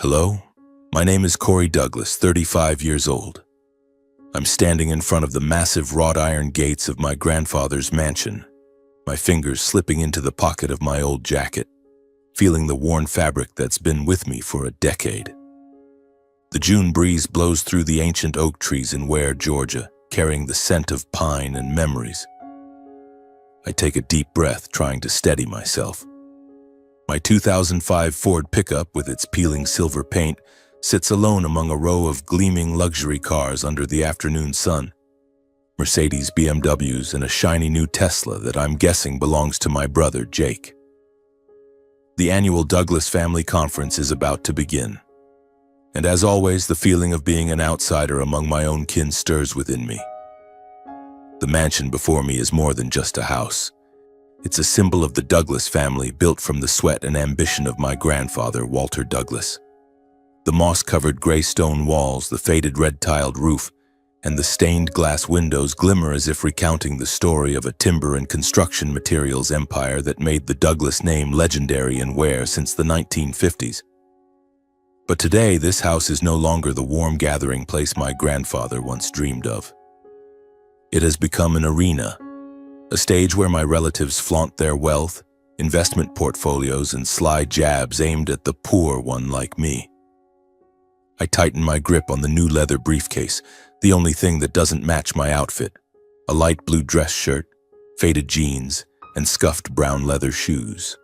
Hello, my name is Corey Douglas, 35 years old. I'm standing in front of the massive wrought iron gates of my grandfather's mansion, my fingers slipping into the pocket of my old jacket, feeling the worn fabric that's been with me for a decade. The June breeze blows through the ancient oak trees in Ware, Georgia, carrying the scent of pine and memories. I take a deep breath, trying to steady myself. My 2005 Ford pickup, with its peeling silver paint, sits alone among a row of gleaming luxury cars under the afternoon sun. Mercedes BMWs and a shiny new Tesla that I'm guessing belongs to my brother, Jake. The annual Douglas Family Conference is about to begin. And as always, the feeling of being an outsider among my own kin stirs within me. The mansion before me is more than just a house. It's a symbol of the Douglas family, built from the sweat and ambition of my grandfather, Walter Douglas. The moss-covered gray stone walls, the faded red-tiled roof, and the stained glass windows glimmer as if recounting the story of a timber and construction materials empire that made the Douglas name legendary in Ware since the 1950s. But today, this house is no longer the warm gathering place my grandfather once dreamed of. It has become an arena, a stage where my relatives flaunt their wealth, investment portfolios, and sly jabs aimed at the poor one like me. I tighten my grip on the new leather briefcase, the only thing that doesn't match my outfit: a light blue dress shirt, faded jeans, and scuffed brown leather shoes.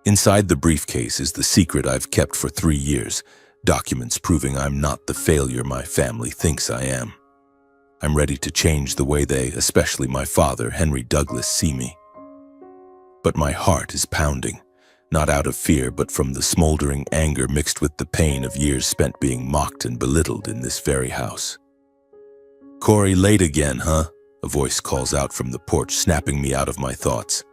Inside the briefcase is the secret I've kept for 3 years, documents proving I'm not the failure my family thinks I am. I'm ready to change the way they, especially my father, Henry Douglas, see me. But my heart is pounding, not out of fear, but from the smoldering anger mixed with the pain of years spent being mocked and belittled in this very house. "Corey, late again, huh?" a voice calls out from the porch, snapping me out of my thoughts.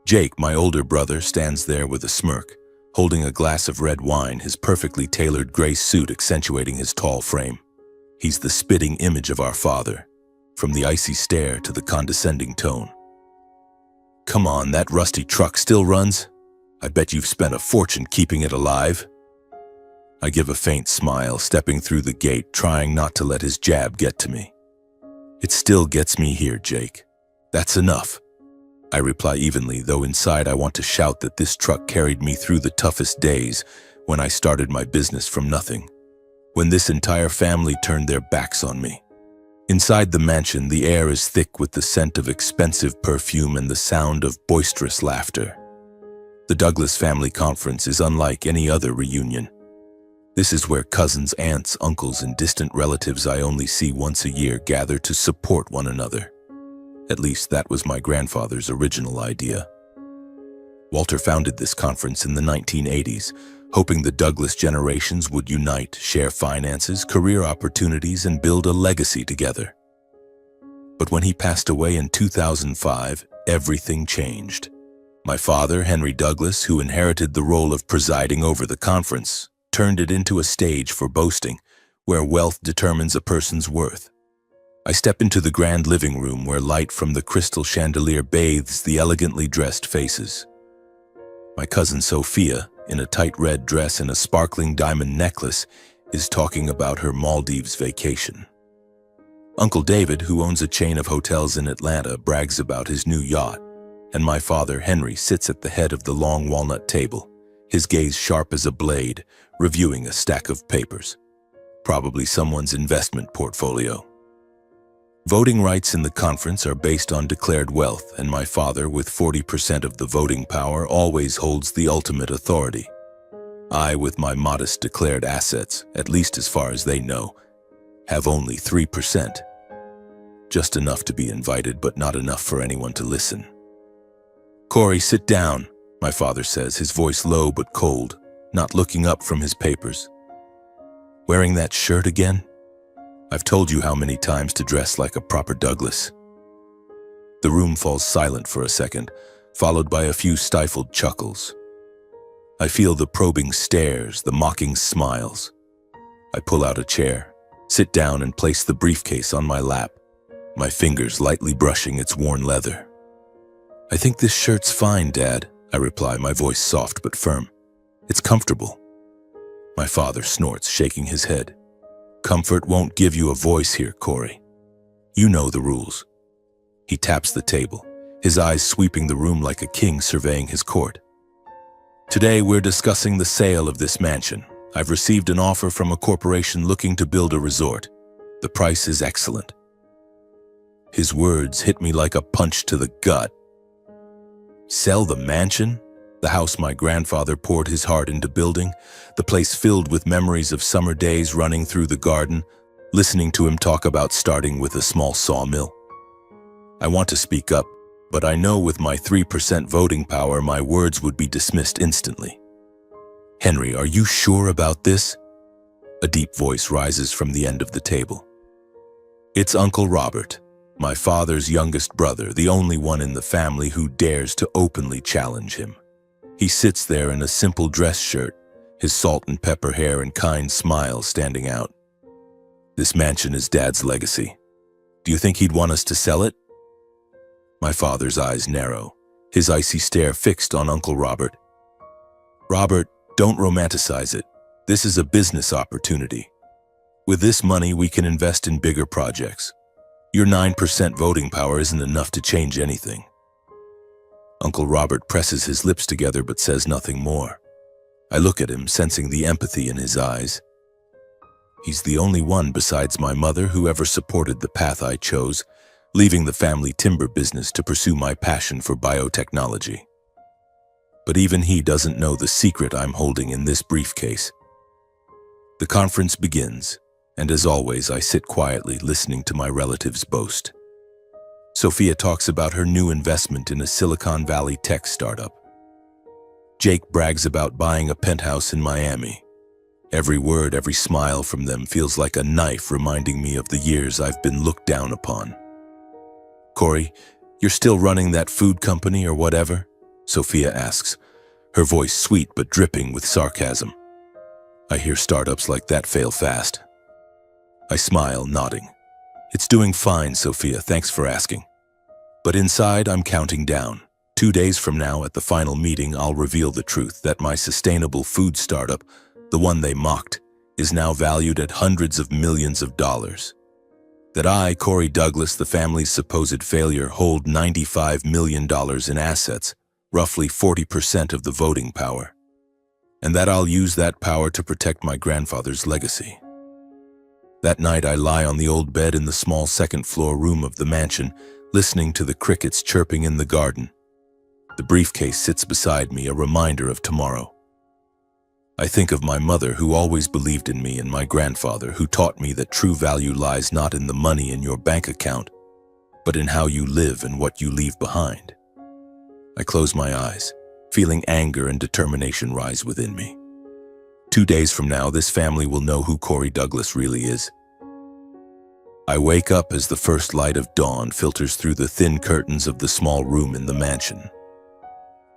Jake, my older brother, stands there with a smirk, holding a glass of red wine, his perfectly tailored gray suit accentuating his tall frame. He's the spitting image of our father, from the icy stare to the condescending tone. "Come on, that rusty truck still runs? I bet you've spent a fortune keeping it alive." I give a faint smile, stepping through the gate, trying not to let his jab get to me. "It still gets me here, Jake. That's enough," I reply evenly, though inside I want to shout that this truck carried me through the toughest days when I started my business from nothing, when this entire family turned their backs on me. Inside the mansion, the air is thick with the scent of expensive perfume and the sound of boisterous laughter. The Douglas Family Conference is unlike any other reunion. This is where cousins, aunts, uncles, and distant relatives I only see once a year gather to support one another. At least that was my grandfather's original idea. Walter founded this conference in the 1980s, hoping the Douglas generations would unite, share finances, career opportunities, and build a legacy together. But when he passed away in 2005, everything changed. My father, Henry Douglas, who inherited the role of presiding over the conference, turned it into a stage for boasting, where wealth determines a person's worth. I step into the grand living room where light from the crystal chandelier bathes the elegantly dressed faces. My cousin Sophia, in a tight red dress and a sparkling diamond necklace, is talking about her Maldives vacation. Uncle David, who owns a chain of hotels in Atlanta, brags about his new yacht, and my father, Henry, sits at the head of the long walnut table, his gaze sharp as a blade, reviewing a stack of papers, probably someone's investment portfolio. Voting rights in the conference are based on declared wealth, and my father, with 40% of the voting power, always holds the ultimate authority. I, with my modest declared assets, at least as far as they know, have only 3%. Just enough to be invited, but not enough for anyone to listen. "Corey, sit down," my father says, his voice low but cold, not looking up from his papers. "Wearing that shirt again? I've told you how many times to dress like a proper Douglas." The room falls silent for a second, followed by a few stifled chuckles. I feel the probing stares, the mocking smiles. I pull out a chair, sit down, and place the briefcase on my lap, my fingers lightly brushing its worn leather. "I think this shirt's fine, Dad," I reply, my voice soft but firm. "It's comfortable." My father snorts, shaking his head. Comfort won't give you a voice here, Corey. You know the rules. He taps the table, his eyes sweeping the room like a king surveying his court. Today we're discussing the sale of this mansion. I've received an offer from a corporation looking to build a resort. The price is excellent. His words hit me like a punch to the gut. Sell the mansion? The house my grandfather poured his heart into building, the place filled with memories of summer days running through the garden, listening to him talk about starting with a small sawmill. I want to speak up, but I know with my 3% voting power, my words would be dismissed instantly. Henry, are you sure about this? A deep voice rises from the end of the table. It's Uncle Robert, my father's youngest brother, the only one in the family who dares to openly challenge him. He sits there in a simple dress shirt, his salt and pepper hair and kind smile standing out. This mansion is Dad's legacy. Do you think he'd want us to sell it? My father's eyes narrow, his icy stare fixed on Uncle Robert. Robert, don't romanticize it. This is a business opportunity. With this money, we can invest in bigger projects. Your 9% voting power isn't enough to change anything. Uncle Robert presses his lips together but says nothing more. I look at him, sensing the empathy in his eyes. He's the only one besides my mother who ever supported the path I chose, leaving the family timber business to pursue my passion for biotechnology. But even he doesn't know the secret I'm holding in this briefcase. The conference begins, and as always, I sit quietly listening to my relatives boast. Sophia talks about her new investment in a Silicon Valley tech startup. Jake brags about buying a penthouse in Miami. Every word, every smile from them feels like a knife reminding me of the years I've been looked down upon. Corey, you're still running that food company or whatever? Sophia asks, her voice sweet but dripping with sarcasm. I hear startups like that fail fast. I smile, nodding. It's doing fine, Sophia, thanks for asking. But inside, I'm counting down. 2 days from now, at the final meeting, I'll reveal the truth that my sustainable food startup, the one they mocked, is now valued at hundreds of millions of dollars. That I, Corey Douglas, the family's supposed failure, hold $95 million in assets, roughly 40% of the voting power. And that I'll use that power to protect my grandfather's legacy. That night, I lie on the old bed in the small second-floor room of the mansion, listening to the crickets chirping in the garden. The briefcase sits beside me, a reminder of tomorrow. I think of my mother, who always believed in me, and my grandfather, who taught me that true value lies not in the money in your bank account, but in how you live and what you leave behind. I close my eyes, feeling anger and determination rise within me. 2 days from now, this family will know who Corey Douglas really is. I wake up as the first light of dawn filters through the thin curtains of the small room in the mansion.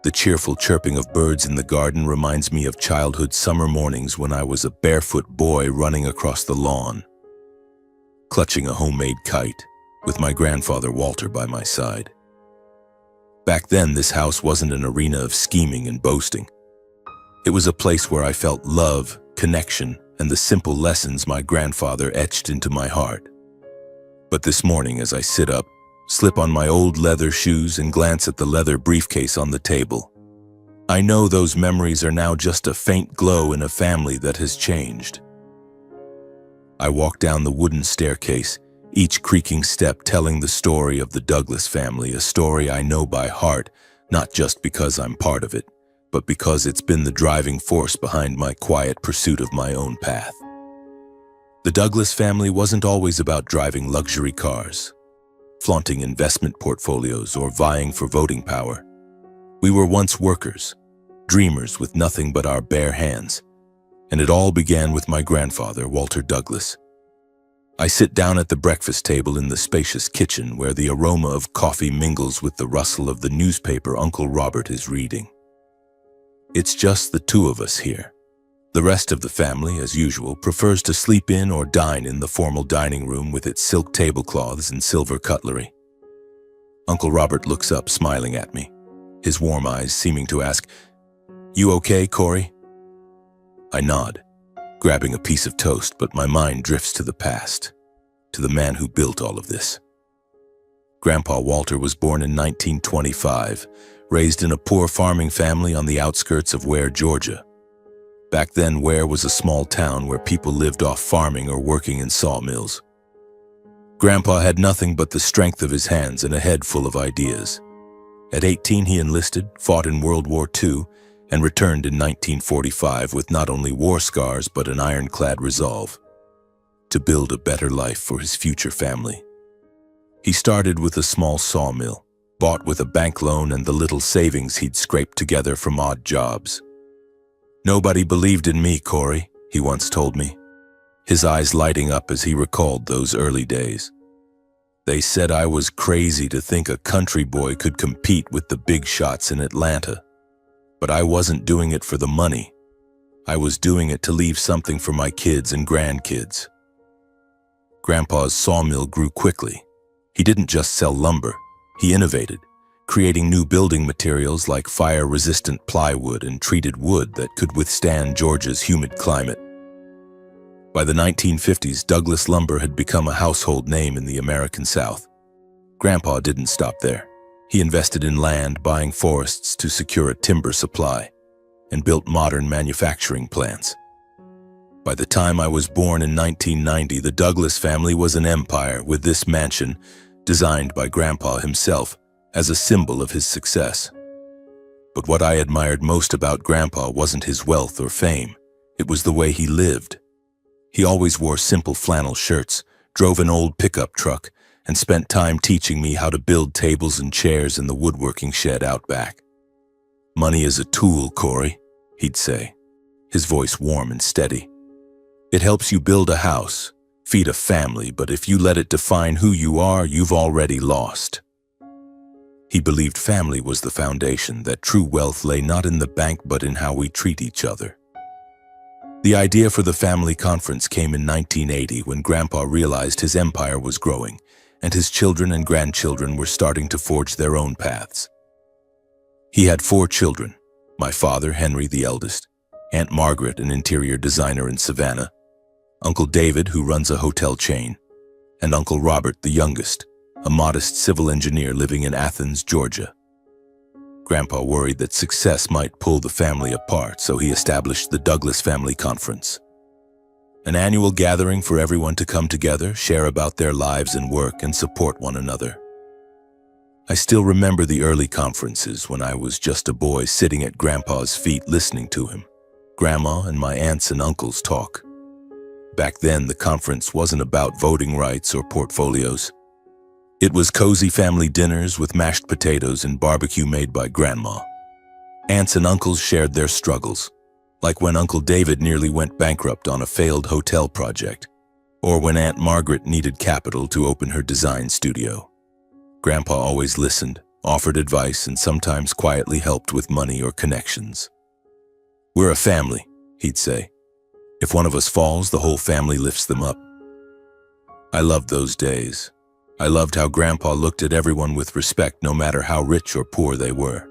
The cheerful chirping of birds in the garden reminds me of childhood summer mornings when I was a barefoot boy running across the lawn, clutching a homemade kite, with my grandfather Walter by my side. Back then, this house wasn't an arena of scheming and boasting. It was a place where I felt love, connection, and the simple lessons my grandfather etched into my heart. But this morning, as I sit up, slip on my old leather shoes and glance at the leather briefcase on the table, I know those memories are now just a faint glow in a family that has changed. I walk down the wooden staircase, each creaking step telling the story of the Douglas family, a story I know by heart, not just because I'm part of it, but because it's been the driving force behind my quiet pursuit of my own path. The Douglas family wasn't always about driving luxury cars, flaunting investment portfolios, or vying for voting power. We were once workers, dreamers with nothing but our bare hands, and it all began with my grandfather, Walter Douglas. I sit down at the breakfast table in the spacious kitchen where the aroma of coffee mingles with the rustle of the newspaper Uncle Robert is reading. It's just the two of us here. The rest of the family, as usual, prefers to sleep in or dine in the formal dining room with its silk tablecloths and silver cutlery. Uncle Robert looks up, smiling at me, his warm eyes seeming to ask, "You okay, Corey?" I nod, grabbing a piece of toast, but my mind drifts to the past, to the man who built all of this. Grandpa Walter was born in 1925, raised in a poor farming family on the outskirts of Ware, Georgia. Back then, Ware was a small town where people lived off farming or working in sawmills. Grandpa had nothing but the strength of his hands and a head full of ideas. At 18, he enlisted, fought in World War II, and returned in 1945 with not only war scars but an ironclad resolve to build a better life for his future family. He started with a small sawmill, bought with a bank loan and the little savings he'd scraped together from odd jobs. "Nobody believed in me, Corey," he once told me, his eyes lighting up as he recalled those early days. "They said I was crazy to think a country boy could compete with the big shots in Atlanta. But I wasn't doing it for the money. I was doing it to leave something for my kids and grandkids." Grandpa's sawmill grew quickly. He didn't just sell lumber, he innovated, creating new building materials like fire-resistant plywood and treated wood that could withstand Georgia's humid climate. By the 1950s, Douglas lumber had become a household name in the American South. Grandpa didn't stop there. He invested in land, buying forests to secure a timber supply, and built modern manufacturing plants. By the time I was born in 1990, the Douglas family was an empire, with this mansion, designed by Grandpa himself, as a symbol of his success. But what I admired most about Grandpa wasn't his wealth or fame. It was the way he lived. He always wore simple flannel shirts, drove an old pickup truck, and spent time teaching me how to build tables and chairs in the woodworking shed out back. "Money is a tool, Corey," he'd say, his voice warm and steady. "It helps you build a house, feed a family, but if you let it define who you are, you've already lost." He believed family was the foundation, that true wealth lay not in the bank but in how we treat each other. The idea for the family conference came in 1980 when Grandpa realized his empire was growing, and his children and grandchildren were starting to forge their own paths. He had 4 children: my father, Henry, the eldest; Aunt Margaret, an interior designer in Savannah; Uncle David, who runs a hotel chain; and Uncle Robert, the youngest, a modest civil engineer living in Athens, Georgia. Grandpa worried that success might pull the family apart, so he established the Douglas Family Conference, an annual gathering for everyone to come together, share about their lives and work, and support one another. I still remember the early conferences when I was just a boy sitting at Grandpa's feet listening to him, Grandma and my aunts and uncles talk. Back then, the conference wasn't about voting rights or portfolios. It was cozy family dinners with mashed potatoes and barbecue made by Grandma. Aunts and uncles shared their struggles, like when Uncle David nearly went bankrupt on a failed hotel project, or when Aunt Margaret needed capital to open her design studio. Grandpa always listened, offered advice, and sometimes quietly helped with money or connections. "We're a family," he'd say. "If one of us falls, the whole family lifts them up." I loved those days. I loved how Grandpa looked at everyone with respect, no matter how rich or poor they were.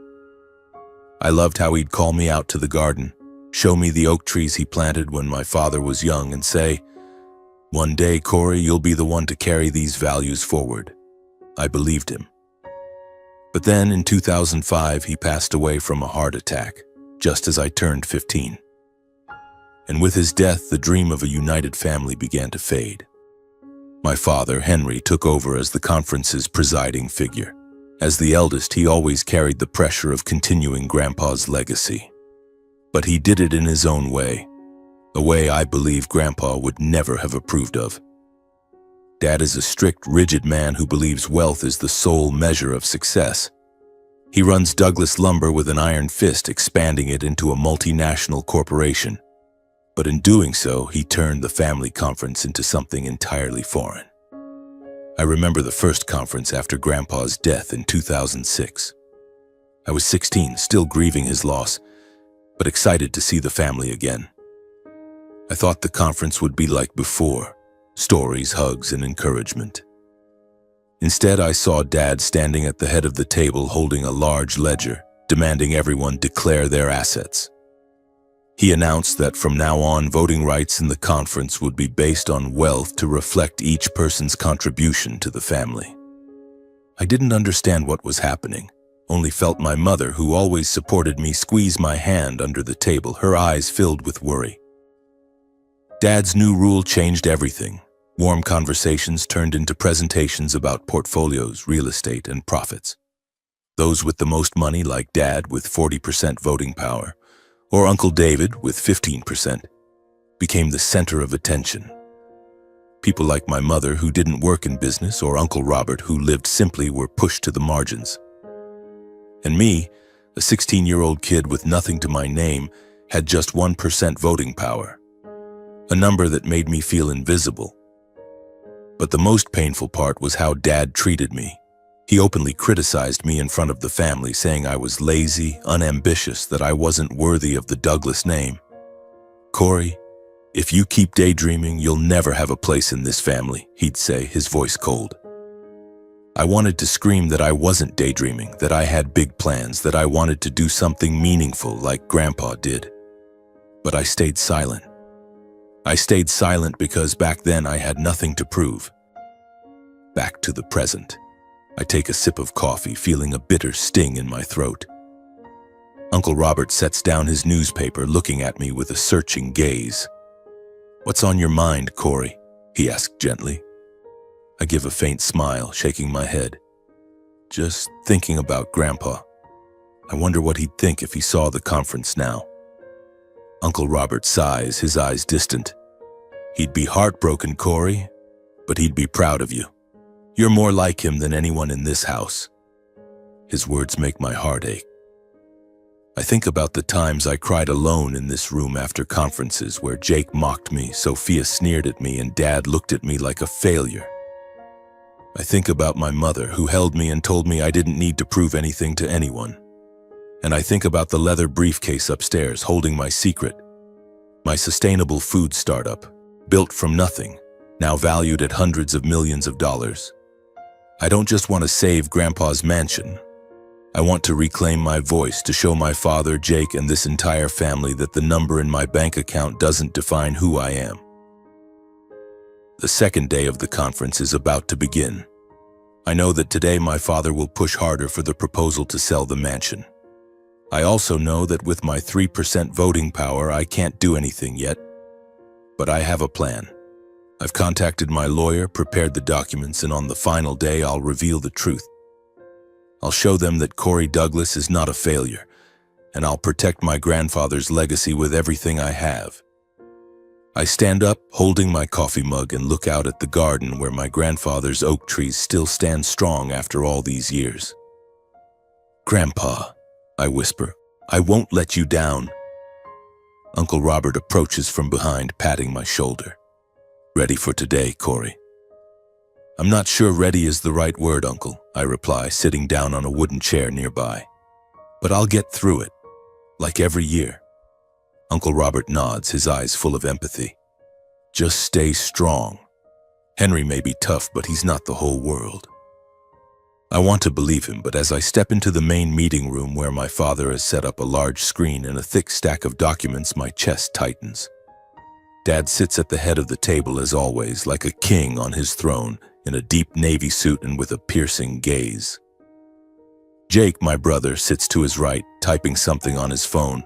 I loved how he'd call me out to the garden, show me the oak trees he planted when my father was young, and say, "One day, Corey, you'll be the one to carry these values forward." I believed him. But then, in 2005, he passed away from a heart attack, just as I turned 15. And with his death, the dream of a united family began to fade. My father, Henry, took over as the conference's presiding figure. As the eldest, he always carried the pressure of continuing Grandpa's legacy. But he did it in his own way, a way I believe Grandpa would never have approved of. Dad is a strict, rigid man who believes wealth is the sole measure of success. He runs Douglas Lumber with an iron fist, expanding it into a multinational corporation. But in doing so, he turned the family conference into something entirely foreign. I remember the first conference after Grandpa's death in 2006. I was 16, still grieving his loss, but excited to see the family again. I thought the conference would be like before, stories, hugs, and encouragement. Instead, I saw Dad standing at the head of the table holding a large ledger, demanding everyone declare their assets. He announced that from now on, voting rights in the conference would be based on wealth to reflect each person's contribution to the family. I didn't understand what was happening, only felt my mother, who always supported me, squeeze my hand under the table, her eyes filled with worry. Dad's new rule changed everything. Warm conversations turned into presentations about portfolios, real estate, and profits. Those with the most money, like Dad with 40% voting power, or Uncle David with 15%, became the center of attention. People like my mother, who didn't work in business, or Uncle Robert, who lived simply, were pushed to the margins. And me, a 16-year-old kid with nothing to my name, had just 1% voting power, a number that made me feel invisible. But the most painful part was how Dad treated me. He openly criticized me in front of the family, saying I was lazy, unambitious, that I wasn't worthy of the Douglas name. "Corey, if you keep daydreaming, you'll never have a place in this family," he'd say, his voice cold. I wanted to scream that I wasn't daydreaming, that I had big plans, that I wanted to do something meaningful like Grandpa did. But I stayed silent. I stayed silent because back then I had nothing to prove. Back to the present. I take a sip of coffee, feeling a bitter sting in my throat. Uncle Robert sets down his newspaper, looking at me with a searching gaze. "What's on your mind, Corey?" he asked gently. I give a faint smile, shaking my head. "Just thinking about Grandpa. I wonder what he'd think if he saw the conference now." Uncle Robert sighs, his eyes distant. "He'd be heartbroken, Corey, but he'd be proud of you. You're more like him than anyone in this house." His words make my heart ache. I think about the times I cried alone in this room after conferences, where Jake mocked me, Sophia sneered at me, and Dad looked at me like a failure. I think about my mother, who held me and told me I didn't need to prove anything to anyone. And I think about the leather briefcase upstairs holding my secret, my sustainable food startup, built from nothing, now valued at hundreds of millions of dollars. I don't just want to save Grandpa's mansion. I want to reclaim my voice, to show my father, Jake, and this entire family that the number in my bank account doesn't define who I am. The second day of the conference is about to begin. I know that today my father will push harder for the proposal to sell the mansion. I also know that with my 3% voting power, I can't do anything yet. But I have a plan. I've contacted my lawyer, prepared the documents, and on the final day, I'll reveal the truth. I'll show them that Corey Douglas is not a failure, and I'll protect my grandfather's legacy with everything I have. I stand up, holding my coffee mug, and look out at the garden where my grandfather's oak trees still stand strong after all these years. "Grandpa," I whisper, "I won't let you down." Uncle Robert approaches from behind, patting my shoulder. "Ready for today, Corey?" "I'm not sure ready is the right word, Uncle," I reply, sitting down on a wooden chair nearby. "But I'll get through it, like every year." Uncle Robert nods, his eyes full of empathy. "Just stay strong. Henry may be tough, but he's not the whole world." I want to believe him, but as I step into the main meeting room where my father has set up a large screen and a thick stack of documents, my chest tightens. Dad sits at the head of the table as always, like a king on his throne, in a deep navy suit and with a piercing gaze. Jake, my brother, sits to his right, typing something on his phone,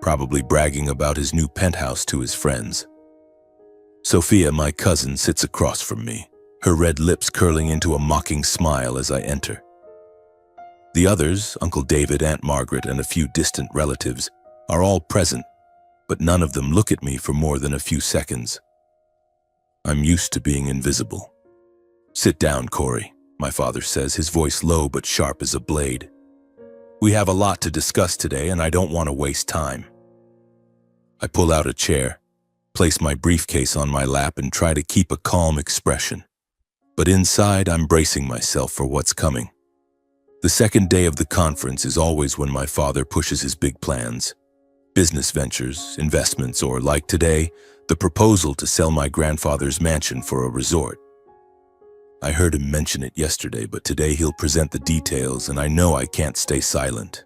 probably bragging about his new penthouse to his friends. Sophia, my cousin, sits across from me, her red lips curling into a mocking smile as I enter. The others, Uncle David, Aunt Margaret, and a few distant relatives, are all present, but none of them look at me for more than a few seconds. I'm used to being invisible. "Sit down, Corey," my father says, his voice low but sharp as a blade. "We have a lot to discuss today, and I don't want to waste time." I pull out a chair, place my briefcase on my lap, and try to keep a calm expression. But inside, I'm bracing myself for what's coming. The second day of the conference is always when my father pushes his big plans. Business ventures, investments, or like today, the proposal to sell my grandfather's mansion for a resort. I heard him mention it yesterday, but today he'll present the details, and I know I can't stay silent.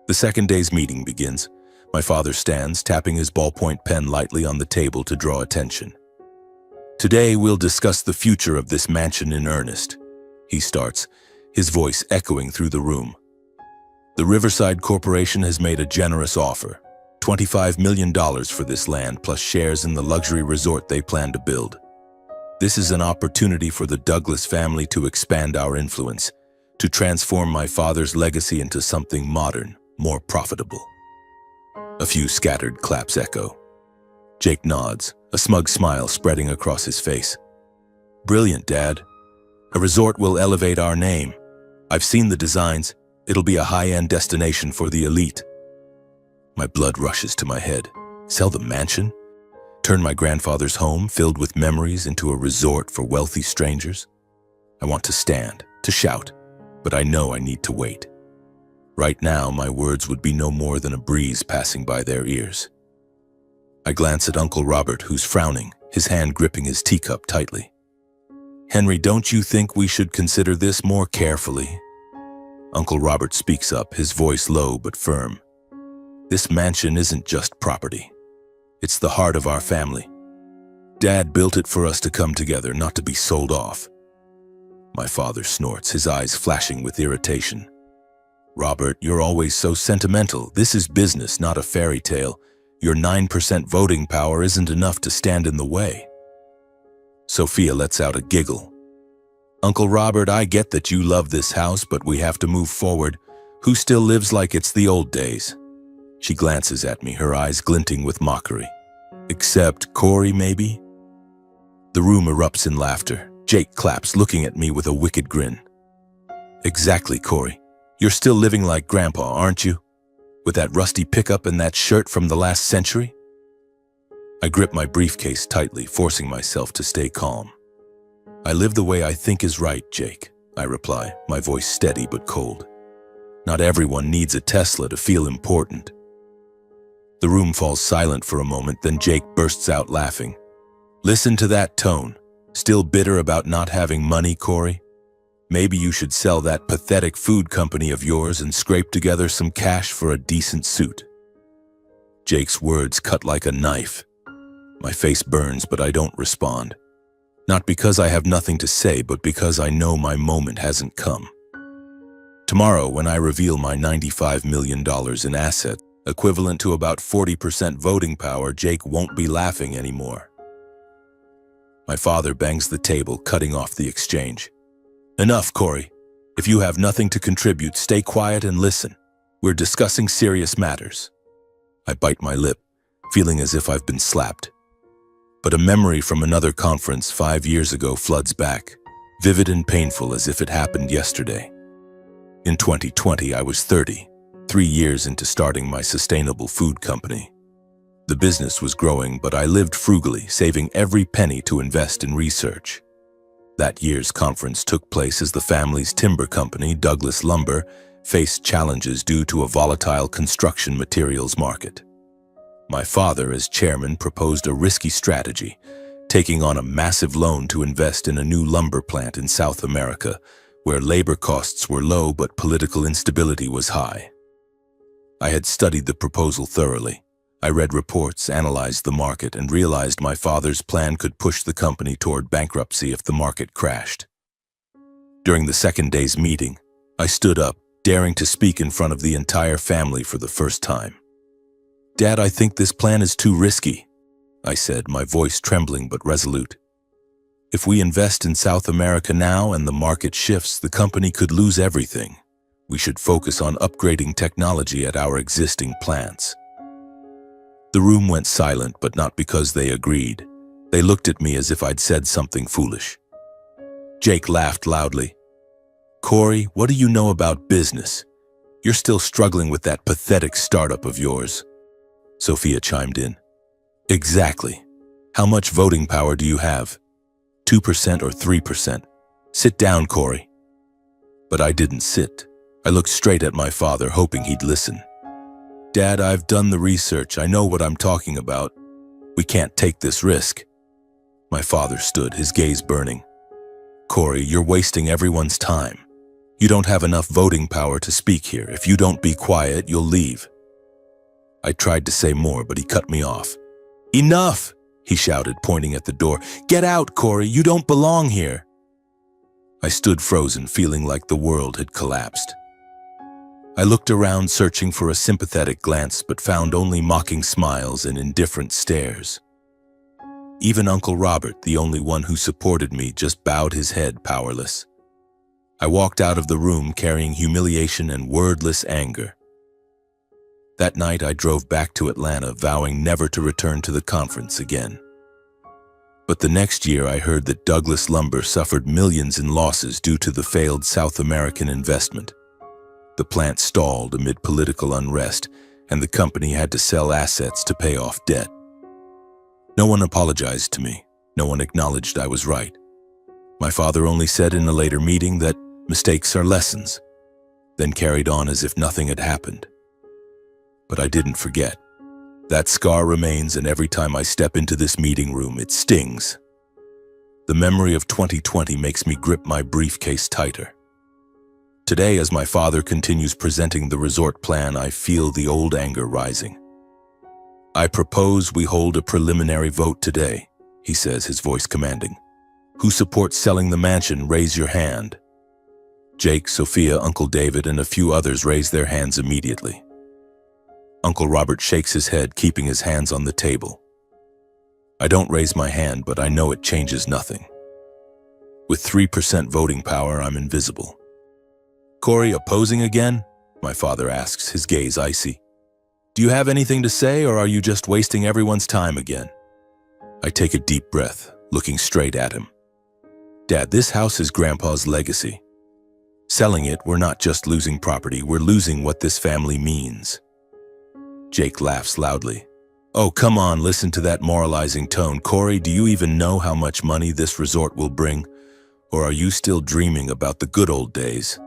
The second day's meeting begins. My father stands, tapping his ballpoint pen lightly on the table to draw attention. Today, we'll discuss the future of this mansion in earnest. He starts, his voice echoing through the room. The Riverside Corporation has made a generous offer, $25 million for this land plus shares in the luxury resort they plan to build. This is an opportunity for the Douglas family to expand our influence, to transform my father's legacy into something modern, more profitable. A few scattered claps echo. Jake nods, a smug smile spreading across his face. Brilliant, Dad. A resort will elevate our name. I've seen the designs. It'll be a high-end destination for the elite. My blood rushes to my head. Sell the mansion? Turn my grandfather's home, filled with memories, into a resort for wealthy strangers? I want to stand, to shout, but I know I need to wait. Right now, my words would be no more than a breeze passing by their ears. I glance at Uncle Robert, who's frowning, his hand gripping his teacup tightly. Henry, don't you think we should consider this more carefully? Uncle Robert speaks up, his voice low but firm. This mansion isn't just property. It's the heart of our family. Dad built it for us to come together, not to be sold off. My father snorts, his eyes flashing with irritation. Robert, you're always so sentimental. This is business, not a fairy tale. Your 9% voting power isn't enough to stand in the way. Sophia lets out a giggle. Uncle Robert, I get that you love this house, but we have to move forward. Who still lives like it's the old days? She glances at me, her eyes glinting with mockery. Except Corey, maybe? The room erupts in laughter. Jake claps, looking at me with a wicked grin. Exactly, Corey. You're still living like Grandpa, aren't you? With that rusty pickup and that shirt from the last century? I grip my briefcase tightly, forcing myself to stay calm. I live the way I think is right, Jake, I reply, my voice steady but cold. Not everyone needs a Tesla to feel important. The room falls silent for a moment, then Jake bursts out laughing. Listen to that tone. Still bitter about not having money, Corey? Maybe you should sell that pathetic food company of yours and scrape together some cash for a decent suit. Jake's words cut like a knife. My face burns, but I don't respond. Not because I have nothing to say, but because I know my moment hasn't come. Tomorrow, when I reveal my $95 million in assets, equivalent to about 40% voting power, Jake won't be laughing anymore. My father bangs the table, cutting off the exchange. Enough, Corey. If you have nothing to contribute, stay quiet and listen. We're discussing serious matters. I bite my lip, feeling as if I've been slapped. But a memory from another conference 5 years ago floods back, vivid and painful as if it happened yesterday. In 2020, I was 30, 3 years into starting my sustainable food company. The business was growing, but I lived frugally, saving every penny to invest in research. That year's conference took place as the family's timber company, Douglas Lumber, faced challenges due to a volatile construction materials market. My father, as chairman, proposed a risky strategy, taking on a massive loan to invest in a new lumber plant in South America, where labor costs were low but political instability was high. I had studied the proposal thoroughly. I read reports, analyzed the market, and realized my father's plan could push the company toward bankruptcy if the market crashed. During the second day's meeting, I stood up, daring to speak in front of the entire family for the first time. Dad, I think this plan is too risky, I said, my voice trembling but resolute. If we invest in South America now and the market shifts, the company could lose everything. We should focus on upgrading technology at our existing plants. The room went silent, but not because they agreed. They looked at me as if I'd said something foolish. Jake laughed loudly. Corey, what do you know about business? You're still struggling with that pathetic startup of yours. Sophia chimed in. Exactly. How much voting power do you have? 2% or 3%? Sit down, Corey. But I didn't sit. I looked straight at my father, hoping he'd listen. Dad, I've done the research. I know what I'm talking about. We can't take this risk. My father stood, his gaze burning. Corey, you're wasting everyone's time. You don't have enough voting power to speak here. If you don't be quiet, you'll leave. I tried to say more, but he cut me off. "Enough!" he shouted, pointing at the door. "Get out, Corey, you don't belong here." I stood frozen, feeling like the world had collapsed. I looked around, searching for a sympathetic glance, but found only mocking smiles and indifferent stares. Even Uncle Robert, the only one who supported me, just bowed his head, powerless. I walked out of the room carrying humiliation and wordless anger. That night, I drove back to Atlanta, vowing never to return to the conference again. But the next year, I heard that Douglas Lumber suffered millions in losses due to the failed South American investment. The plant stalled amid political unrest, and the company had to sell assets to pay off debt. No one apologized to me. No one acknowledged I was right. My father only said in a later meeting that mistakes are lessons, then carried on as if nothing had happened. But I didn't forget. That scar remains, and every time I step into this meeting room, it stings. The memory of 2020 makes me grip my briefcase tighter. Today, as my father continues presenting the resort plan, I feel the old anger rising. "I propose we hold a preliminary vote today," he says, his voice commanding. "Who supports selling the mansion, raise your hand." Jake, Sophia, Uncle David, and a few others raise their hands immediately. Uncle Robert shakes his head, keeping his hands on the table. I don't raise my hand, but I know it changes nothing. With 3% voting power, I'm invisible. "Corey, opposing again?" my father asks, his gaze icy. "Do you have anything to say, or are you just wasting everyone's time again?" I take a deep breath, looking straight at him. "Dad, this house is Grandpa's legacy. Selling it, we're not just losing property, we're losing what this family means." Jake laughs loudly. "Oh, come on, listen to that moralizing tone. Corey, do you even know how much money this resort will bring? Or are you still dreaming about the good old days?"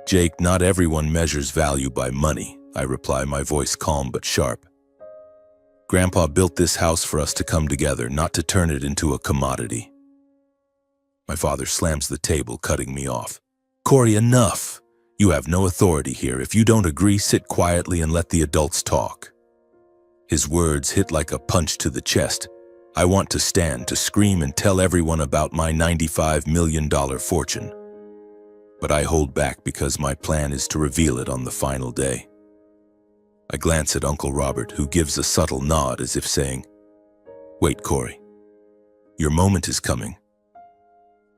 "Jake, not everyone measures value by money," I reply, my voice calm but sharp. "Grandpa built this house for us to come together, not to turn it into a commodity." My father slams the table, cutting me off. "Corey, enough! You have no authority here. If you don't agree, sit quietly and let the adults talk." His words hit like a punch to the chest. I want to stand, to scream and tell everyone about my $95 million fortune. But I hold back because my plan is to reveal it on the final day. I glance at Uncle Robert, who gives a subtle nod as if saying, "Wait, Corey. Your moment is coming."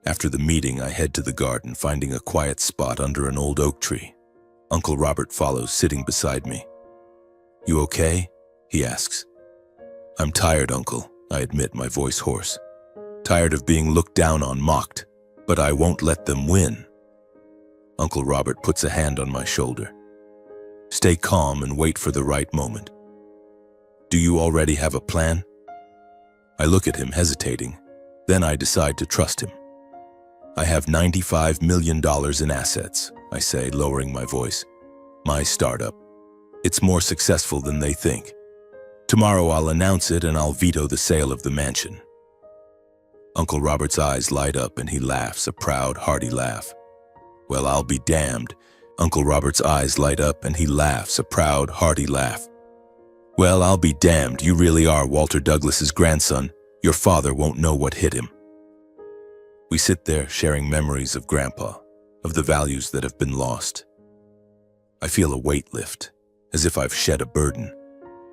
After the meeting, I head to the garden, finding a quiet spot under an old oak tree. Uncle Robert follows, sitting beside me. "You okay?" he asks. "I'm tired, Uncle," I admit, my voice hoarse. "Tired of being looked down on, mocked, but I won't let them win." Uncle Robert puts a hand on my shoulder. "Stay calm and wait for the right moment." "Do you already have a plan?" I look at him, hesitating. Then I decide to trust him. "I have $95 million in assets," I say, lowering my voice. "My startup. It's more successful than they think. Tomorrow I'll announce it and I'll veto the sale of the mansion." Uncle Robert's eyes light up and he laughs, a proud, hearty laugh. "Well, I'll be damned." Uncle Robert's eyes light up and he laughs, a proud, hearty laugh. "Well, I'll be damned. You really are Walter Douglas's grandson. Your father won't know what hit him." We sit there, sharing memories of Grandpa, of the values that have been lost. I feel a weight lift, as if I've shed a burden.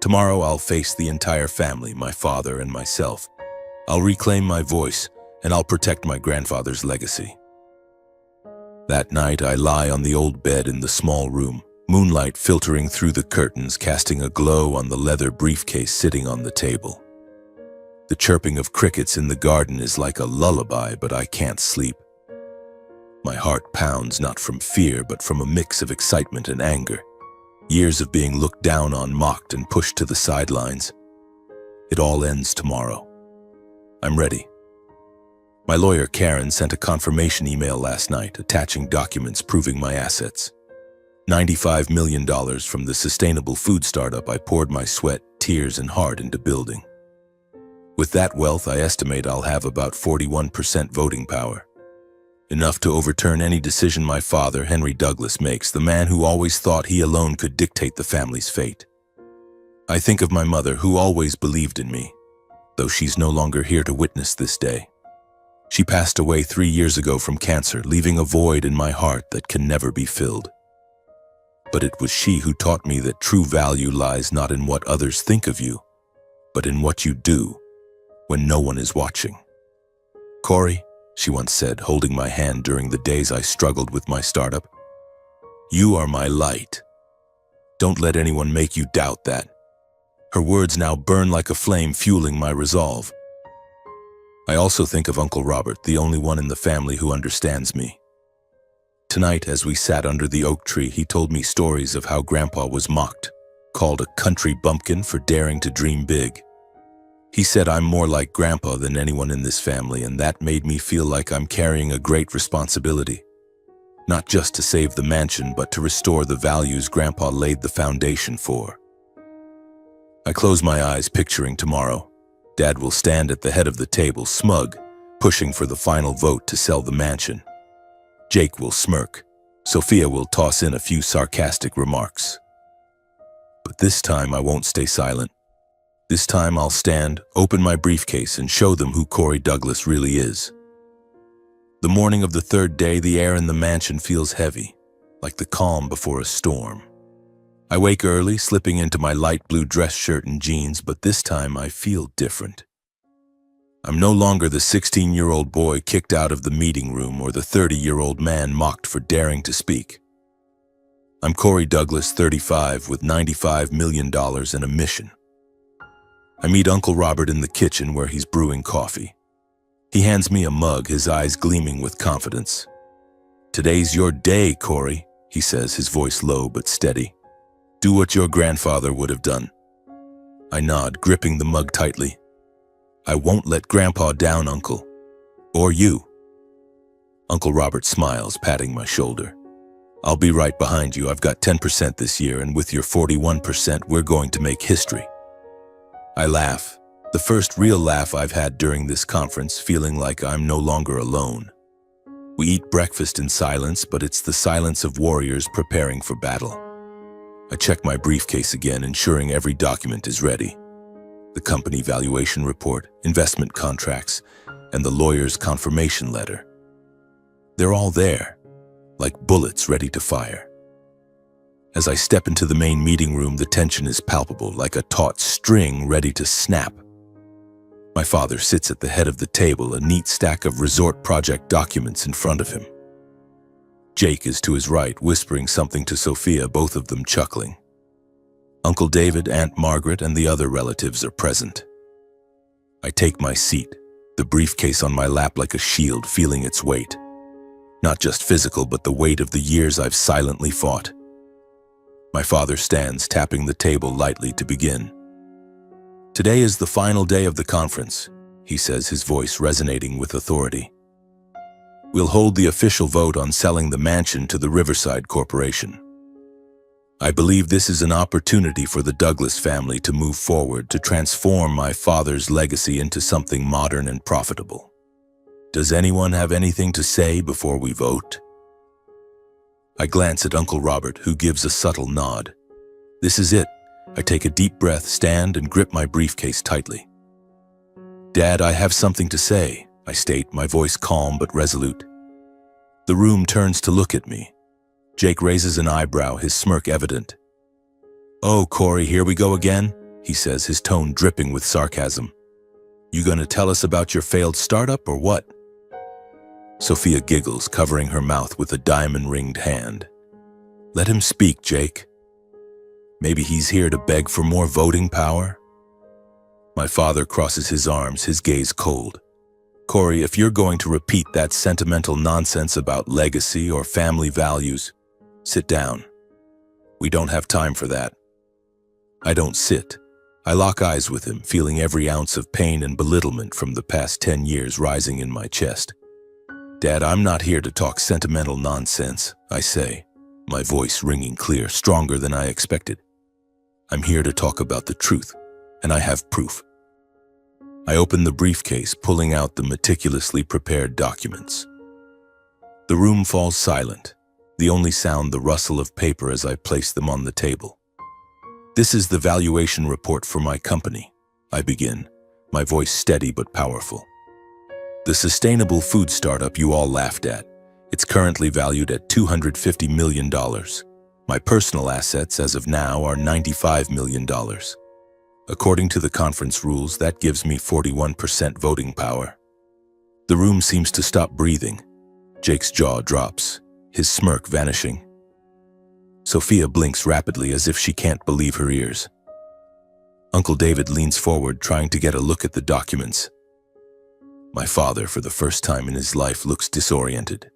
Tomorrow I'll face the entire family, my father and myself. I'll reclaim my voice, and I'll protect my grandfather's legacy. That night, I lie on the old bed in the small room, moonlight filtering through the curtains, casting a glow on the leather briefcase sitting on the table. The chirping of crickets in the garden is like a lullaby, but I can't sleep. My heart pounds not from fear, but from a mix of excitement and anger. Years of being looked down on, mocked, and pushed to the sidelines. It all ends tomorrow. I'm ready. My lawyer, Karen, sent a confirmation email last night, attaching documents proving my assets. $95 million from the sustainable food startup I poured my sweat, tears, and heart into building. With that wealth, I estimate I'll have about 41% voting power. Enough to overturn any decision my father, Henry Douglas, makes, the man who always thought he alone could dictate the family's fate. I think of my mother, who always believed in me, though she's no longer here to witness this day. She passed away 3 years ago from cancer, leaving a void in my heart that can never be filled. But it was she who taught me that true value lies not in what others think of you, but in what you do when no one is watching. Corey, she once said, holding my hand during the days I struggled with my startup, you are my light. Don't let anyone make you doubt that. Her words now burn like a flame, fueling my resolve. I also think of Uncle Robert, the only one in the family who understands me. Tonight, as we sat under the oak tree, he told me stories of how Grandpa was mocked, called a country bumpkin for daring to dream big. He said I'm more like Grandpa than anyone in this family, and that made me feel like I'm carrying a great responsibility. Not just to save the mansion, but to restore the values Grandpa laid the foundation for. I close my eyes, picturing tomorrow. Dad will stand at the head of the table, smug, pushing for the final vote to sell the mansion. Jake will smirk. Sophia will toss in a few sarcastic remarks. But this time I won't stay silent. This time I'll stand, open my briefcase, and show them who Corey Douglas really is. The morning of the third day, the air in the mansion feels heavy, like the calm before a storm. I wake early, slipping into my light blue dress shirt and jeans, but this time I feel different. I'm no longer the 16-year-old boy kicked out of the meeting room or the 30-year-old man mocked for daring to speak. I'm Corey Douglas, 35, with $95 million and a mission. I meet Uncle Robert in the kitchen where he's brewing coffee. He hands me a mug, his eyes gleaming with confidence. "Today's your day, Corey," he says, his voice low but steady. "Do what your grandfather would have done." I nod, gripping the mug tightly. "I won't let Grandpa down, Uncle. Or you." Uncle Robert smiles, patting my shoulder. "I'll be right behind you. I've got 10% this year, and with your 41%, we're going to make history." I laugh, the first real laugh I've had during this conference, feeling like I'm no longer alone. We eat breakfast in silence, but it's the silence of warriors preparing for battle. I check my briefcase again, ensuring every document is ready. The company valuation report, investment contracts, and the lawyer's confirmation letter. They're all there, like bullets ready to fire. As I step into the main meeting room, the tension is palpable, like a taut string ready to snap. My father sits at the head of the table, a neat stack of resort project documents in front of him. Jake is to his right, whispering something to Sophia, both of them chuckling. Uncle David, Aunt Margaret, and the other relatives are present. I take my seat, the briefcase on my lap like a shield, feeling its weight. Not just physical, but the weight of the years I've silently fought. My father stands, tapping the table lightly to begin. "Today is the final day of the conference," he says, his voice resonating with authority. "We'll hold the official vote on selling the mansion to the Riverside Corporation. I believe this is an opportunity for the Douglas family to move forward, to transform my father's legacy into something modern and profitable. Does anyone have anything to say before we vote?" I glance at Uncle Robert, who gives a subtle nod. This is it. I take a deep breath, stand, and grip my briefcase tightly. "Dad, I have something to say," I state, my voice calm but resolute. The room turns to look at me. Jake raises an eyebrow, his smirk evident. "Oh, Corey, here we go again," he says, his tone dripping with sarcasm. "You gonna tell us about your failed startup or what?" Sophia giggles, covering her mouth with a diamond-ringed hand. "Let him speak, Jake. Maybe he's here to beg for more voting power?" My father crosses his arms, his gaze cold. "Corey, if you're going to repeat that sentimental nonsense about legacy or family values, sit down. We don't have time for that." I don't sit. I lock eyes with him, feeling every ounce of pain and belittlement from the past 10 years rising in my chest. "Dad, I'm not here to talk sentimental nonsense," I say, my voice ringing clear, stronger than I expected. "I'm here to talk about the truth, and I have proof." I open the briefcase, pulling out the meticulously prepared documents. The room falls silent, the only sound the rustle of paper as I place them on the table. This is the valuation report for my company. I begin, my voice steady but powerful. The sustainable food startup you all laughed at. It's currently valued at $250 million. My personal assets as of now are $95 million. According to the conference rules, that gives me 41% voting power. The room seems to stop breathing. Jake's jaw drops, his smirk vanishing. Sophia blinks rapidly as if she can't believe her ears. Uncle David leans forward, trying to get a look at the documents. My father, for the first time in his life, looks disoriented.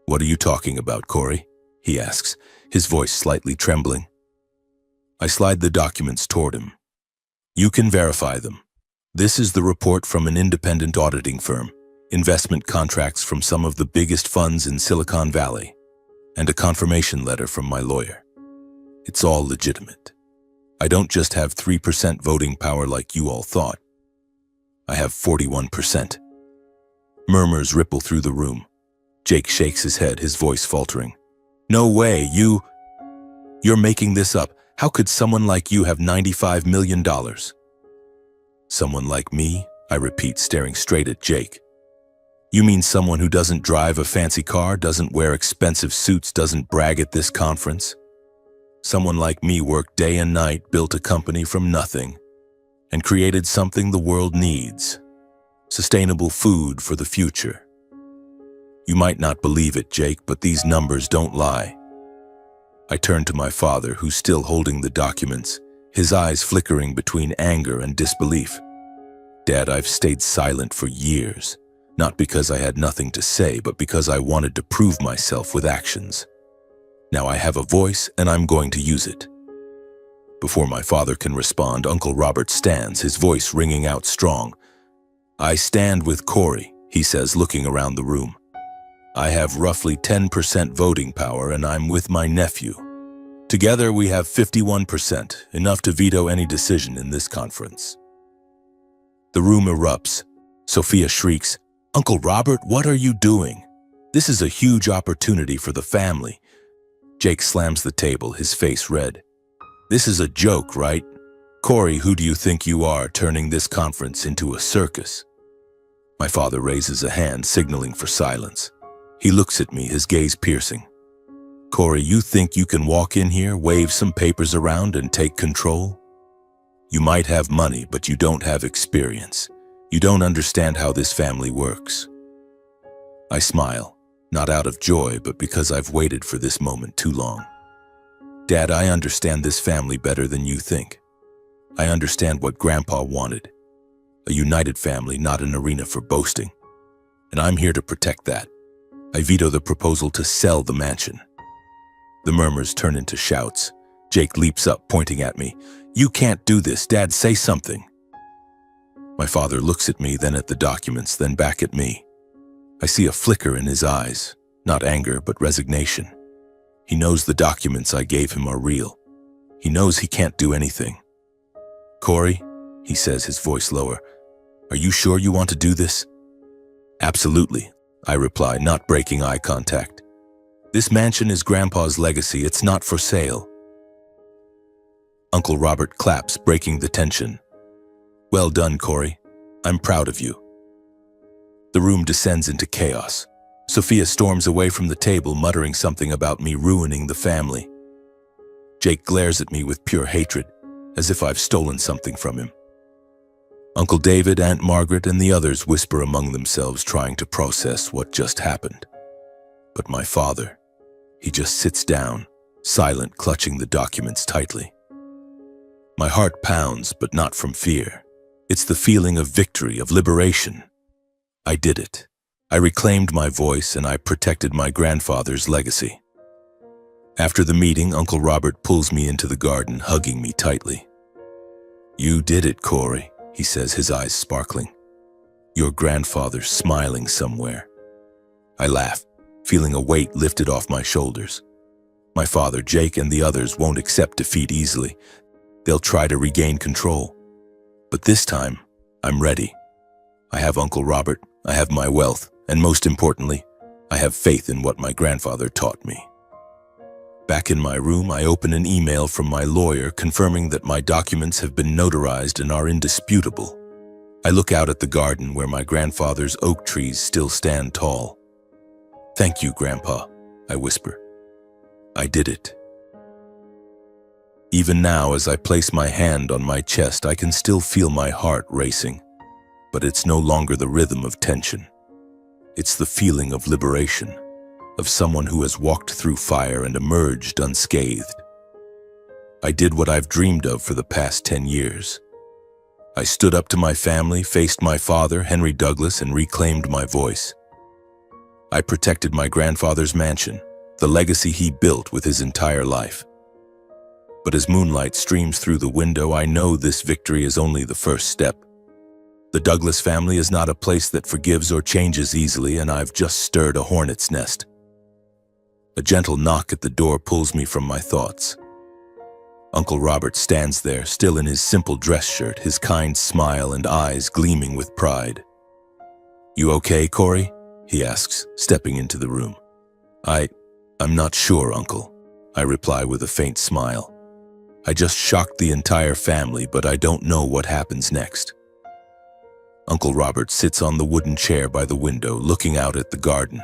"What are you talking about, Corey?" he asks, his voice slightly trembling. I slide the documents toward him. "You can verify them. This is the report from an independent auditing firm, investment contracts from some of the biggest funds in Silicon Valley, and a confirmation letter from my lawyer. It's all legitimate. I don't just have 3% voting power like you all thought. I have 41%. Murmurs ripple through the room. Jake shakes his head, his voice faltering. "No way, you're making this up. How could someone like you have $95 million? Someone like me?" I repeat, staring straight at Jake. "You mean someone who doesn't drive a fancy car, doesn't wear expensive suits, doesn't brag at this conference? Someone like me worked day and night, built a company from nothing, and created something the world needs. Sustainable food for the future. You might not believe it, Jake, but these numbers don't lie." I turn to my father, who's still holding the documents, his eyes flickering between anger and disbelief. "Dad, I've stayed silent for years, not because I had nothing to say, but because I wanted to prove myself with actions. Now I have a voice, and I'm going to use it." Before my father can respond, Uncle Robert stands, his voice ringing out strong. "I stand with Corey," he says, looking around the room. "I have roughly 10% voting power, and I'm with my nephew. Together we have 51%, enough to veto any decision in this conference." The room erupts. Sophia shrieks, "Uncle Robert, what are you doing? This is a huge opportunity for the family." Jake slams the table, his face red. "This is a joke, right? Corey, who do you think you are, turning this conference into a circus?" My father raises a hand, signaling for silence. He looks at me, his gaze piercing. "Corey, you think you can walk in here, wave some papers around, and take control? You might have money, but you don't have experience. You don't understand how this family works." I smile, not out of joy, but because I've waited for this moment too long. "Dad, I understand this family better than you think. I understand what Grandpa wanted. A united family, not an arena for boasting. And I'm here to protect that. I veto the proposal to sell the mansion." The murmurs turn into shouts. Jake leaps up, pointing at me. "You can't do this, Dad, say something." My father looks at me, then at the documents, then back at me. I see a flicker in his eyes, not anger, but resignation. He knows the documents I gave him are real. He knows he can't do anything. "Corey," he says, his voice lower, "are you sure you want to do this?" "Absolutely," I reply, not breaking eye contact. "This mansion is Grandpa's legacy. It's not for sale." Uncle Robert claps, breaking the tension. "Well done, Corey. I'm proud of you." The room descends into chaos. Sophia storms away from the table, muttering something about me ruining the family. Jake glares at me with pure hatred, as if I've stolen something from him. Uncle David, Aunt Margaret, and the others whisper among themselves, trying to process what just happened. But my father, he just sits down, silent, clutching the documents tightly. My heart pounds, but not from fear. It's the feeling of victory, of liberation. I did it. I reclaimed my voice, and I protected my grandfather's legacy. After the meeting, Uncle Robert pulls me into the garden, hugging me tightly. "You did it, Corey," he says, his eyes sparkling. "Your grandfather's smiling somewhere." I laugh, feeling a weight lifted off my shoulders. My father, Jake, and the others won't accept defeat easily. They'll try to regain control. But this time, I'm ready. I have Uncle Robert, I have my wealth, and most importantly, I have faith in what my grandfather taught me. Back in my room, I open an email from my lawyer confirming that my documents have been notarized and are indisputable. I look out at the garden where my grandfather's oak trees still stand tall. "Thank you, Grandpa," I whisper. "I did it." Even now, as I place my hand on my chest, I can still feel my heart racing, but it's no longer the rhythm of tension. It's the feeling of liberation, of someone who has walked through fire and emerged unscathed. I did what I've dreamed of for the past 10 years. I stood up to my family, faced my father, Henry Douglas, and reclaimed my voice. I protected my grandfather's mansion, the legacy he built with his entire life. But as moonlight streams through the window, I know this victory is only the first step. The Douglas family is not a place that forgives or changes easily, and I've just stirred a hornet's nest. A gentle knock at the door pulls me from my thoughts. Uncle Robert stands there, still in his simple dress shirt, his kind smile and eyes gleaming with pride. "You okay, Corey?" he asks, stepping into the room. I'm not sure, Uncle," I reply with a faint smile. "I just shocked the entire family, but I don't know what happens next." Uncle Robert sits on the wooden chair by the window, looking out at the garden.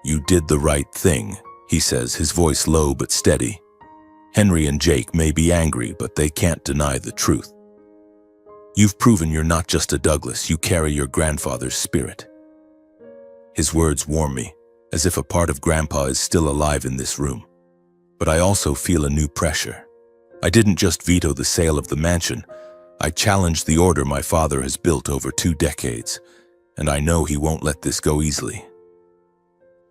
"You did the right thing," he says, his voice low but steady. "Henry and Jake may be angry, but they can't deny the truth. You've proven you're not just a Douglas, you carry your grandfather's spirit." His words warm me, as if a part of Grandpa is still alive in this room. But I also feel a new pressure. I didn't just veto the sale of the mansion. I challenged the order my father has built over 2 decades, and I know he won't let this go easily.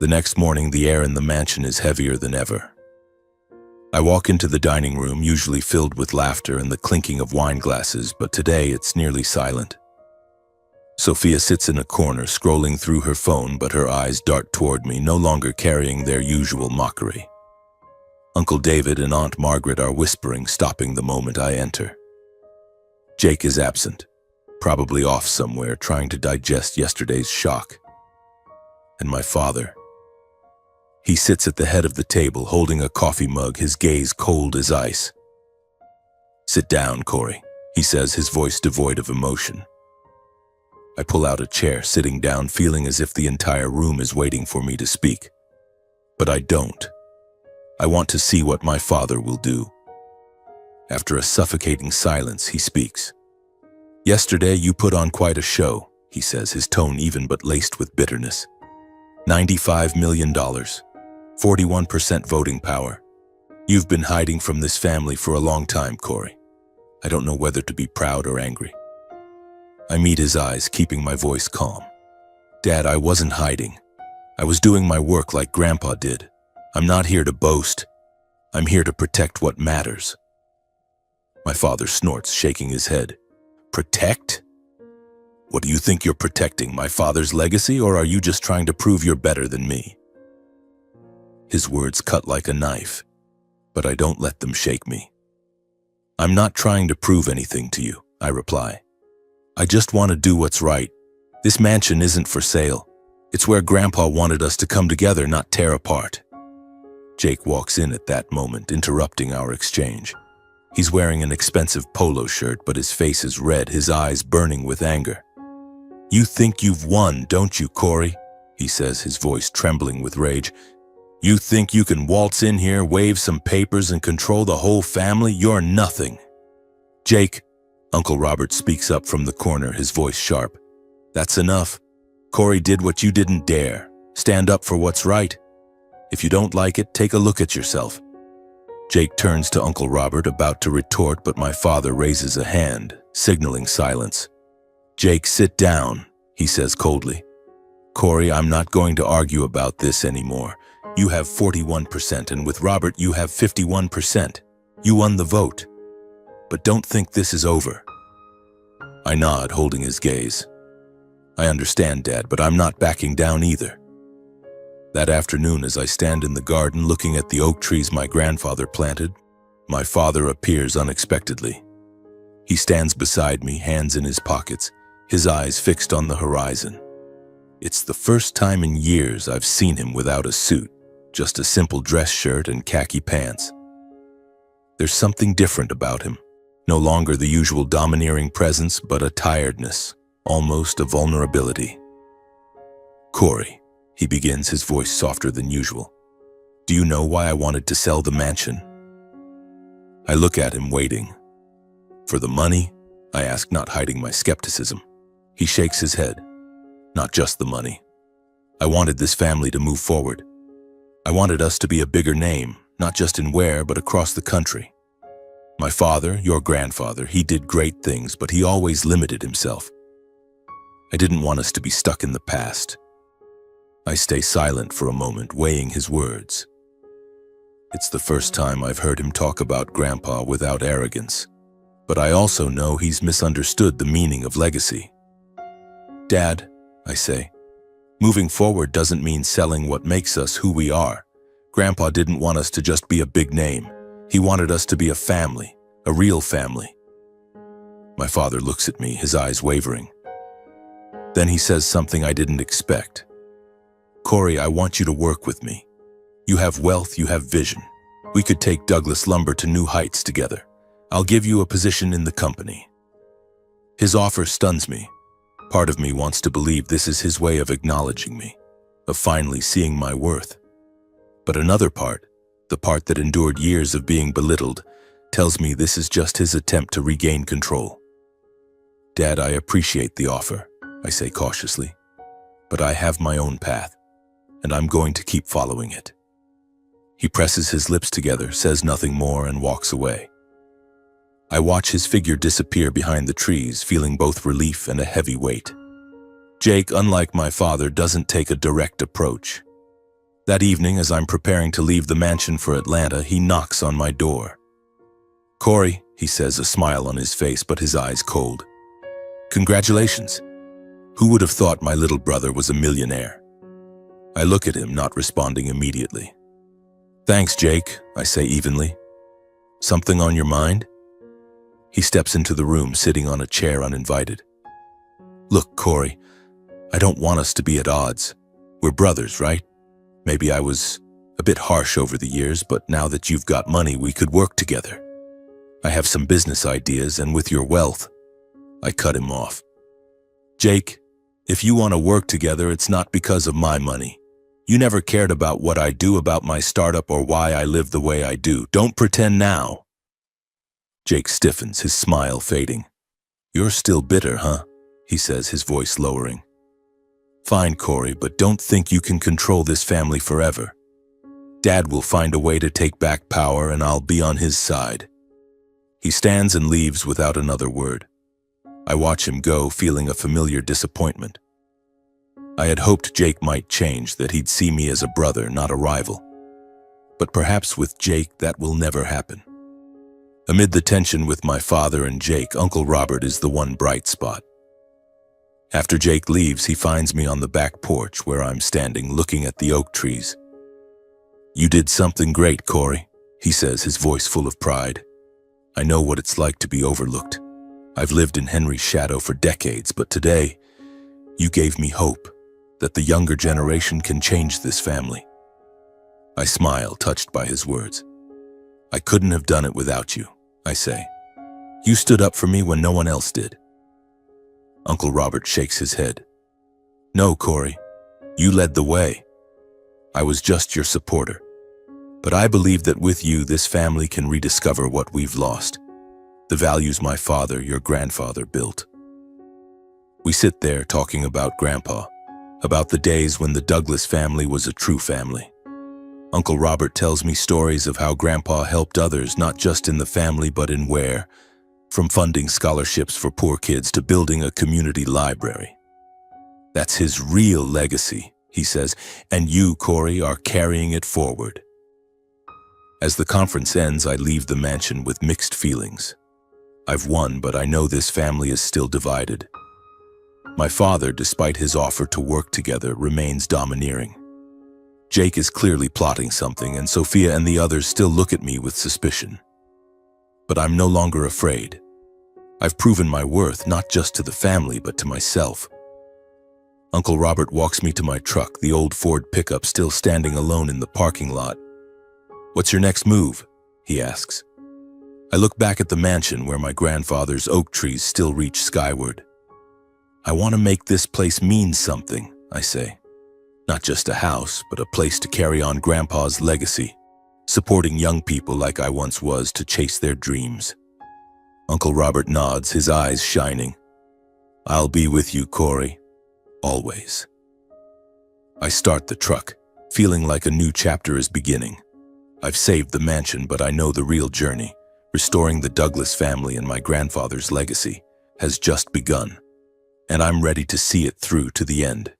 The next morning, the air in the mansion is heavier than ever. I walk into the dining room, usually filled with laughter and the clinking of wine glasses, but today it's nearly silent. Sophia sits in a corner, scrolling through her phone, but her eyes dart toward me, no longer carrying their usual mockery. Uncle David and Aunt Margaret are whispering, stopping the moment I enter. Jake is absent, probably off somewhere, trying to digest yesterday's shock. And my father. He sits at the head of the table, holding a coffee mug, his gaze cold as ice. "Sit down, Corey," he says, his voice devoid of emotion. I pull out a chair, sitting down, feeling as if the entire room is waiting for me to speak. But I don't. I want to see what my father will do. After a suffocating silence, he speaks. "Yesterday you put on quite a show," he says, his tone even but laced with bitterness. $95 million, 41% voting power. You've been hiding from this family for a long time, Corey. I don't know whether to be proud or angry. I meet his eyes, keeping my voice calm. "Dad, I wasn't hiding. I was doing my work like Grandpa did. I'm not here to boast. I'm here to protect what matters." My father snorts, shaking his head. "Protect? What do you think you're protecting, my father's legacy, or are you just trying to prove you're better than me?" His words cut like a knife, but I don't let them shake me. "I'm not trying to prove anything to you," I reply. "I just want to do what's right. This mansion isn't for sale. It's where Grandpa wanted us to come together, not tear apart." Jake walks in at that moment, interrupting our exchange. He's wearing an expensive polo shirt, but his face is red, his eyes burning with anger. "You think you've won, don't you, Corey?" he says, his voice trembling with rage. "You think you can waltz in here, wave some papers, and control the whole family? You're nothing." "Jake," Uncle Robert speaks up from the corner, his voice sharp. "That's enough. Corey did what you didn't dare. Stand up for what's right. If you don't like it, take a look at yourself." Jake turns to Uncle Robert, about to retort, but my father raises a hand, signaling silence. "Jake, sit down," he says coldly. "Corey, I'm not going to argue about this anymore. You have 41%, and with Robert, you have 51%. You won the vote. But don't think this is over." I nod, holding his gaze. "I understand, Dad, but I'm not backing down either." That afternoon, as I stand in the garden looking at the oak trees my grandfather planted, my father appears unexpectedly. He stands beside me, hands in his pockets, his eyes fixed on the horizon. It's the first time in years I've seen him without a suit, just a simple dress shirt and khaki pants. There's something different about him. No longer the usual domineering presence, but a tiredness, almost a vulnerability. "Corey," he begins, his voice softer than usual. "Do you know why I wanted to sell the mansion?" I look at him, waiting. "For the money?" I ask, not hiding my skepticism. He shakes his head. "Not just the money. I wanted this family to move forward. I wanted us to be a bigger name, not just in Ware, but across the country. My father, your grandfather, he did great things, but he always limited himself. I didn't want us to be stuck in the past." I stay silent for a moment, weighing his words. It's the first time I've heard him talk about Grandpa without arrogance, but I also know he's misunderstood the meaning of legacy. "Dad," I say, "moving forward doesn't mean selling what makes us who we are. Grandpa didn't want us to just be a big name. He wanted us to be a family, a real family." My father looks at me, his eyes wavering. Then he says something I didn't expect. "Corey, I want you to work with me. You have wealth, you have vision. We could take Douglas Lumber to new heights together. I'll give you a position in the company." His offer stuns me. Part of me wants to believe this is his way of acknowledging me, of finally seeing my worth. But another part, the part that endured years of being belittled, tells me this is just his attempt to regain control. "Dad, I appreciate the offer," I say cautiously, "but I have my own path, and I'm going to keep following it." He presses his lips together, says nothing more, and walks away. I watch his figure disappear behind the trees, feeling both relief and a heavy weight. Jake, unlike my father, doesn't take a direct approach. That evening, as I'm preparing to leave the mansion for Atlanta, he knocks on my door. "Corey," he says, a smile on his face, but his eyes cold. "Congratulations. Who would have thought my little brother was a millionaire?" I look at him, not responding immediately. "Thanks, Jake," I say evenly. "Something on your mind?" He steps into the room, sitting on a chair uninvited. "Look, Corey, I don't want us to be at odds. We're brothers, right? Maybe I was a bit harsh over the years, but now that you've got money, we could work together. I have some business ideas, and with your wealth..." I cut him off. "Jake, if you want to work together, it's not because of my money. You never cared about what I do, about my startup, or why I live the way I do. Don't pretend now." Jake stiffens, his smile fading. "You're still bitter, huh?" he says, his voice lowering. "Fine, Corey, but don't think you can control this family forever. Dad will find a way to take back power, and I'll be on his side." He stands and leaves without another word. I watch him go, feeling a familiar disappointment. I had hoped Jake might change, that he'd see me as a brother, not a rival. But perhaps with Jake, that will never happen. Amid the tension with my father and Jake, Uncle Robert is the one bright spot. After Jake leaves, he finds me on the back porch where I'm standing, looking at the oak trees. "You did something great, Corey," he says, his voice full of pride. "I know what it's like to be overlooked. I've lived in Henry's shadow for decades, but today, you gave me hope that the younger generation can change this family." I smile, touched by his words. "I couldn't have done it without you," I say. "You stood up for me when no one else did." Uncle Robert shakes his head. "No, Corey, you led the way. I was just your supporter. But I believe that with you, this family can rediscover what we've lost. The values my father, your grandfather, built." We sit there talking about Grandpa, about the days when the Douglas family was a true family. Uncle Robert tells me stories of how Grandpa helped others, not just in the family but in Ware, from funding scholarships for poor kids to building a community library. "That's his real legacy," he says, "and you, Corey, are carrying it forward." As the conference ends, I leave the mansion with mixed feelings. I've won, but I know this family is still divided. My father, despite his offer to work together, remains domineering. Jake is clearly plotting something, and Sophia and the others still look at me with suspicion. But I'm no longer afraid. I've proven my worth, not just to the family, but to myself. Uncle Robert walks me to my truck, the old Ford pickup still standing alone in the parking lot. "What's your next move?" he asks. I look back at the mansion where my grandfather's oak trees still reach skyward. "I want to make this place mean something," I say. "Not just a house, but a place to carry on Grandpa's legacy, supporting young people like I once was to chase their dreams." Uncle Robert nods, his eyes shining. "I'll be with you, Corey. Always." I start the truck, feeling like a new chapter is beginning. I've saved the mansion, but I know the real journey, restoring the Douglas family and my grandfather's legacy, has just begun. And I'm ready to see it through to the end.